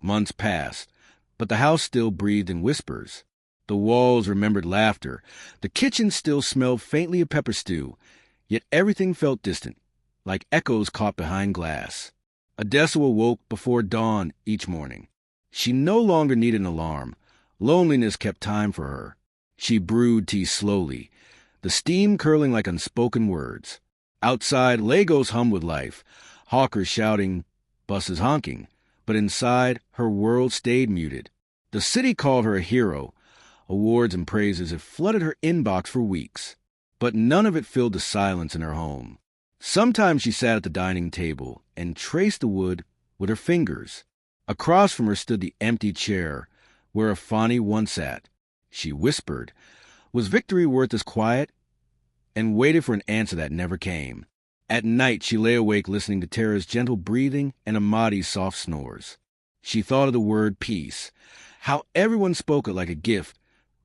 Months passed, but the house still breathed in whispers. The walls remembered laughter. The kitchen still smelled faintly of pepper stew, yet everything felt distant, like echoes caught behind glass. Adesuwa woke before dawn each morning. She no longer needed an alarm. Loneliness kept time for her. She brewed tea slowly, the steam curling like unspoken words. Outside, Legos hummed with life, hawkers shouting, buses honking. But inside, her world stayed muted. The city called her a hero. Awards and praises had flooded her inbox for weeks. But none of it filled the silence in her home. Sometimes she sat at the dining table and traced the wood with her fingers. Across from her stood the empty chair where Ifeanyi once sat. She whispered, "Was victory worth this quiet?" and waited for an answer that never came. At night, she lay awake listening to Tara's gentle breathing and Amadi's soft snores. She thought of the word peace, how everyone spoke it like a gift,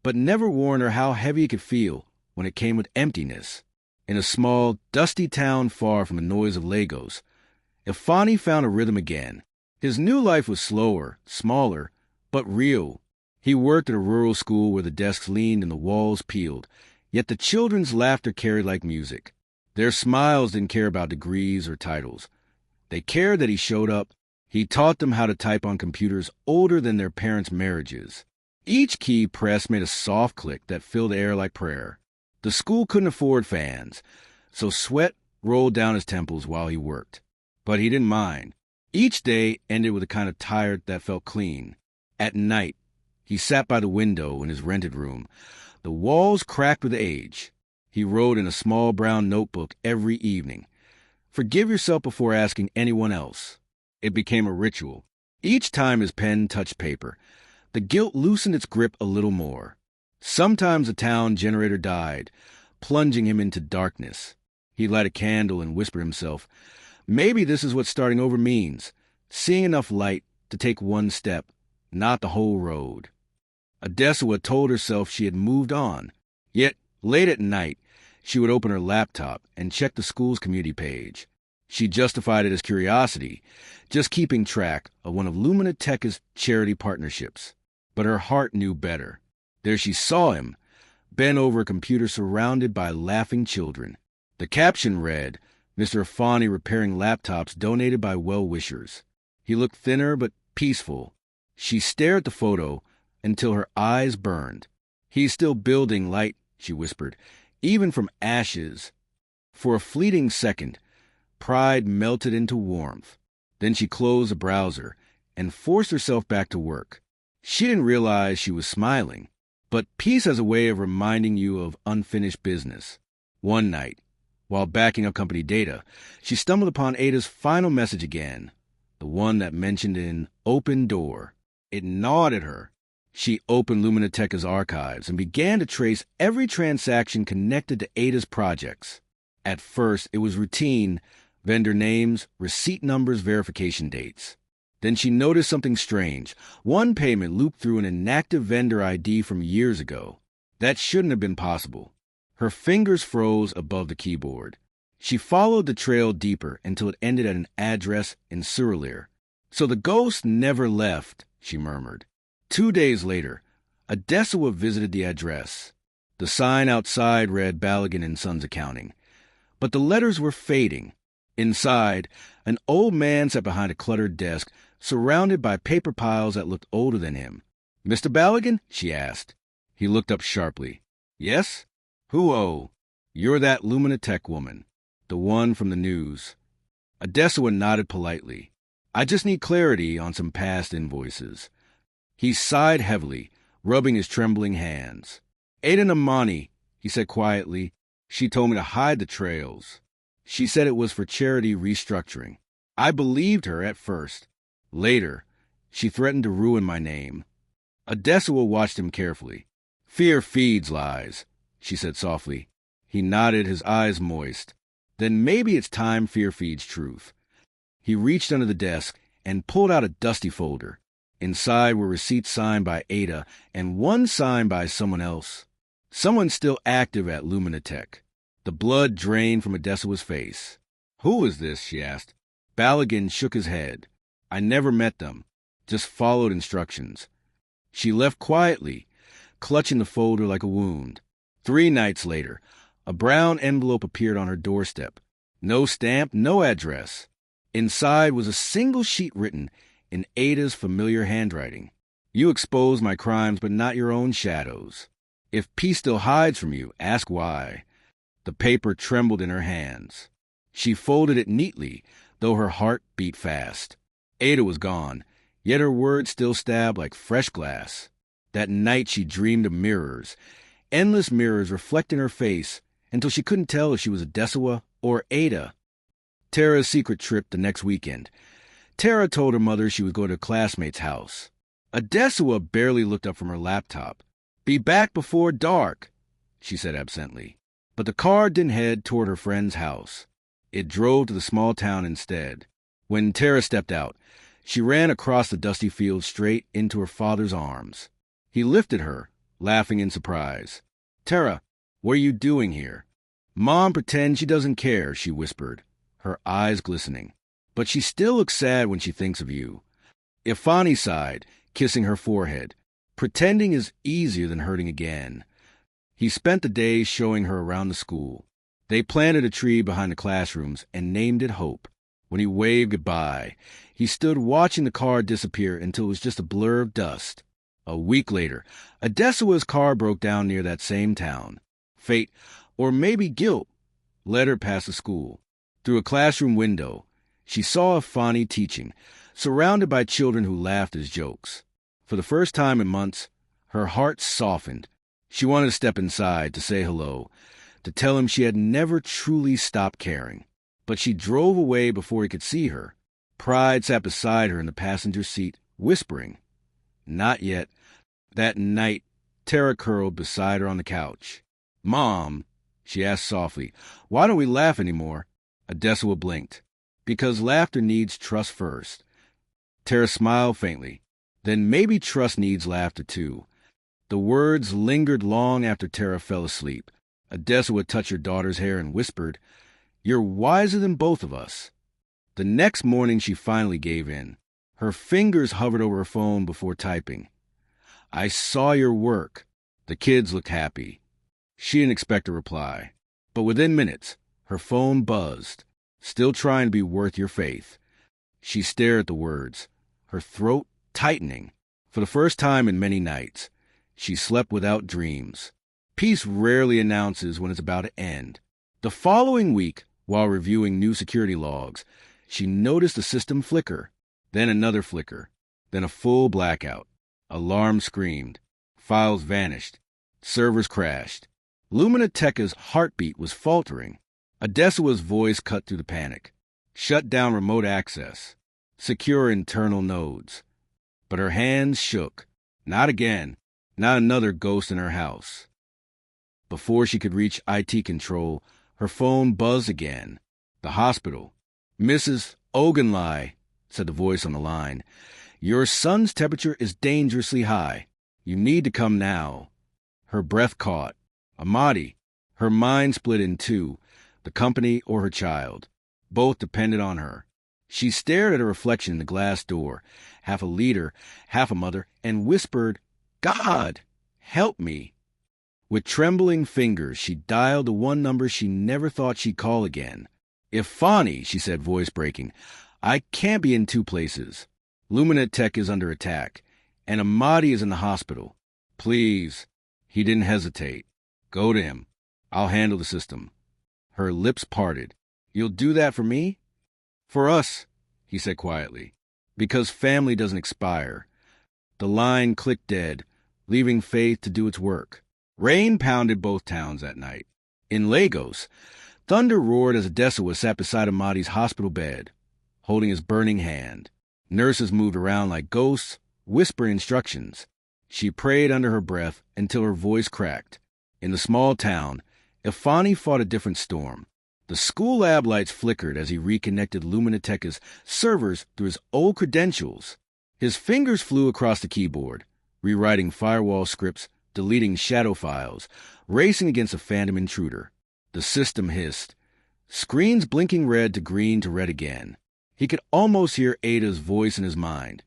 but never warned her how heavy it could feel when it came with emptiness. In a small, dusty town far from the noise of Legos, Ifeanyi found a rhythm again. His new life was slower, smaller, but real. He worked at a rural school where the desks leaned and the walls peeled, yet the children's laughter carried like music. Their smiles didn't care about degrees or titles. They cared that he showed up. He taught them how to type on computers older than their parents' marriages. Each key pressed made a soft click that filled the air like prayer. The school couldn't afford fans, so sweat rolled down his temples while he worked. But he didn't mind. Each day ended with a kind of tired that felt clean. At night, he sat by the window in his rented room. The walls cracked with age. He wrote in a small brown notebook every evening. Forgive yourself before asking anyone else. It became a ritual. Each time his pen touched paper, the guilt loosened its grip a little more. Sometimes the town generator died, plunging him into darkness. He'd light a candle and whisper to himself, maybe this is what starting over means, seeing enough light to take one step, not the whole road. Adesuwa told herself she had moved on. Yet, late at night, she would open her laptop and check the school's community page. She justified it as curiosity, just keeping track of one of LuminaTech's charity partnerships. But her heart knew better. There she saw him, bent over a computer surrounded by laughing children. The caption read, Mr. Ifeanyi repairing laptops donated by well-wishers. He looked thinner but peaceful. She stared at the photo until her eyes burned. He's still building light, she whispered, even from ashes. For a fleeting second, pride melted into warmth. Then she closed the browser and forced herself back to work. She didn't realize she was smiling, but peace has a way of reminding you of unfinished business. One night, while backing up company data, she stumbled upon Ada's final message again, the one that mentioned an open door. It gnawed at her. She opened LuminaTech's archives and began to trace every transaction connected to Ada's projects. At first, it was routine, vendor names, receipt numbers, verification dates. Then she noticed something strange. One payment looped through an inactive vendor ID from years ago. That shouldn't have been possible. Her fingers froze above the keyboard. She followed the trail deeper until it ended at an address in Surulere. So the ghost never left, she murmured. 2 days later, Adesuwa visited the address. The sign outside read Balogun & Sons Accounting, but the letters were fading. Inside, an old man sat behind a cluttered desk, surrounded by paper piles that looked older than him. "Mr. Balogun?" she asked. He looked up sharply. "Yes? Who, oh? You're that LuminaTech woman, the one from the news." Adesuwa nodded politely. "I just need clarity on some past invoices." He sighed heavily, rubbing his trembling hands. "Ada and Amadi," he said quietly. "She told me to hide the trails. She said it was for charity restructuring. I believed her at first. Later, she threatened to ruin my name." Adesuwa watched him carefully. "Fear feeds lies," she said softly. He nodded, his eyes moist. "Then maybe it's time fear feeds truth." He reached under the desk and pulled out a dusty folder. Inside were receipts signed by Ada and one signed by someone else. Someone still active at LuminaTech. The blood drained from Adesuwa's face. "Who is this?" she asked. Balogun shook his head. "I never met them. just followed instructions. She left quietly, clutching the folder like a wound. 3 nights later, a brown envelope appeared on her doorstep. No stamp, no address. Inside was a single sheet written in Ada's familiar handwriting. You expose my crimes, but not your own shadows. If peace still hides from you, ask why. The paper trembled in her hands. She folded it neatly, though her heart beat fast. Ada was gone, yet her words still stabbed like fresh glass. That night she dreamed of mirrors, endless mirrors reflecting her face until she couldn't tell if she was Adesuwa or Ada. Tara's secret trip the next weekend. Tara told her mother she was going to a classmate's house. Adesuwa barely looked up from her laptop. "Be back before dark," she said absently. But the car didn't head toward her friend's house. It drove to the small town instead. When Tara stepped out, she ran across the dusty field straight into her father's arms. He lifted her, laughing in surprise. "Tara, what are you doing here?" "Mom pretends she doesn't care," she whispered, her eyes glistening. "But she still looks sad when she thinks of you." Ifeanyi sighed, kissing her forehead. Pretending is easier than hurting again. He spent the day showing her around the school. They planted a tree behind the classrooms and named it Hope. When he waved goodbye, he stood watching the car disappear until it was just a blur of dust. A week later, Adesuwa's car broke down near that same town. Fate, or maybe guilt, led her past the school. Through a classroom window, she saw Ifeanyi teaching, surrounded by children who laughed at his jokes. For the first time in months, her heart softened. She wanted to step inside to say hello, to tell him she had never truly stopped caring. But she drove away before he could see her. Pride sat beside her in the passenger seat, whispering. Not yet. That night, Tara curled beside her on the couch. "Mom," she asked softly, "why don't we laugh anymore?" Adesuwa blinked. "Because laughter needs trust first." Tara smiled faintly. "Then maybe trust needs laughter too." The words lingered long after Tara fell asleep. Adesuwa touched her daughter's hair and whispered, "You're wiser than both of us." The next morning she finally gave in. Her fingers hovered over her phone before typing. "I saw your work." The kids looked happy. She didn't expect a reply. But within minutes, her phone buzzed. "Still trying to be worth your faith." She stared at the words, her throat tightening. For the first time in many nights, she slept without dreams. Peace rarely announces when it's about to end. The following week, while reviewing new security logs, she noticed the system flicker, then another flicker, then a full blackout. Alarms screamed. Files vanished. Servers crashed. LuminaTech's heartbeat was faltering. Adesuwa's voice cut through the panic. Shut down remote access. Secure internal nodes. But her hands shook. Not again. Not another ghost in her house. Before she could reach IT control, her phone buzzed again. The hospital. "Mrs. Ogunlai," said the voice on the line, "your son's temperature is dangerously high. You need to come now." Her breath caught. Amadi. Her mind split in two, the company or her child. Both depended on her. She stared at her reflection in the glass door, half a leader, half a mother, and whispered, "God, help me." With trembling fingers, she dialed the one number she never thought she'd call again. "Ifeanyi," she said, voice breaking, "I can't be in two places. LuminaTech is under attack, and Amadi is in the hospital. Please." He didn't hesitate. "Go to him. I'll handle the system." Her lips parted. "You'll do that for me?" "For us," he said quietly, "because family doesn't expire." The line clicked dead, leaving faith to do its work. Rain pounded both towns that night. In Lagos, thunder roared as Adesuwa sat beside Amadi's hospital bed, holding his burning hand. Nurses moved around like ghosts, whispering instructions. She prayed under her breath until her voice cracked. In the small town, Ifeanyi fought a different storm. The school lab lights flickered as he reconnected LuminaTech's servers through his old credentials. His fingers flew across the keyboard, rewriting firewall scripts, deleting shadow files, racing against a phantom intruder. The system hissed, screens blinking red to green to red again. He could almost hear Ada's voice in his mind.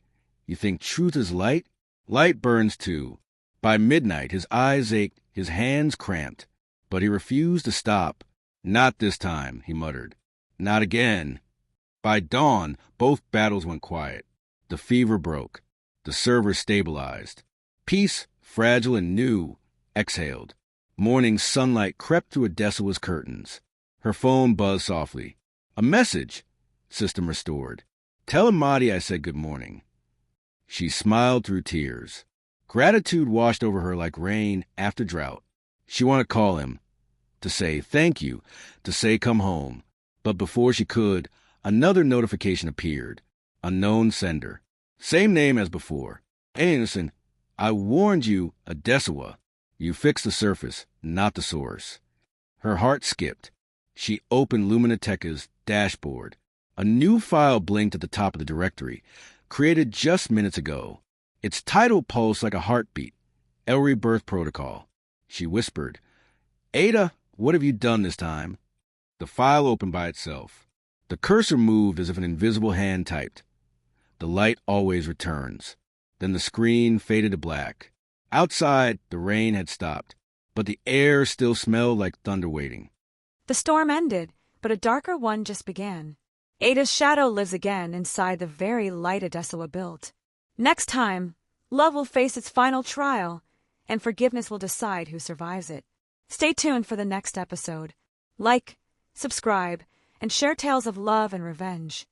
You think truth is light? Light burns too. By midnight, his eyes ached, his hands cramped. But he refused to stop. Not this time, he muttered. Not again. By dawn, both battles went quiet. The fever broke. The server stabilized. Peace, fragile and new, exhaled. Morning sunlight crept through Adesuwa's curtains. Her phone buzzed softly. A message. System restored. Tell Amadi I said good morning. She smiled through tears. Gratitude washed over her like rain after drought. She wanted to call him, to say thank you, to say come home. But before she could, another notification appeared. Unknown sender. Same name as before. Anderson, I warned you, Adesuwa. You fixed the surface, not the source. Her heart skipped. She opened LuminaTech's dashboard. A new file blinked at the top of the directory, created just minutes ago. Its title pulsed like a heartbeat. El Rebirth Protocol. She whispered, Ada, what have you done this time? The file opened by itself. The cursor moved as if an invisible hand typed. The light always returns. Then the screen faded to black. Outside, the rain had stopped, but the air still smelled like thunder waiting. The storm ended, but a darker one just began. Ada's shadow lives again inside the very light Adesuwa built. Next time, love will face its final trial, and forgiveness will decide who survives it. Stay tuned for the next episode. Like, subscribe, and share tales of love and revenge.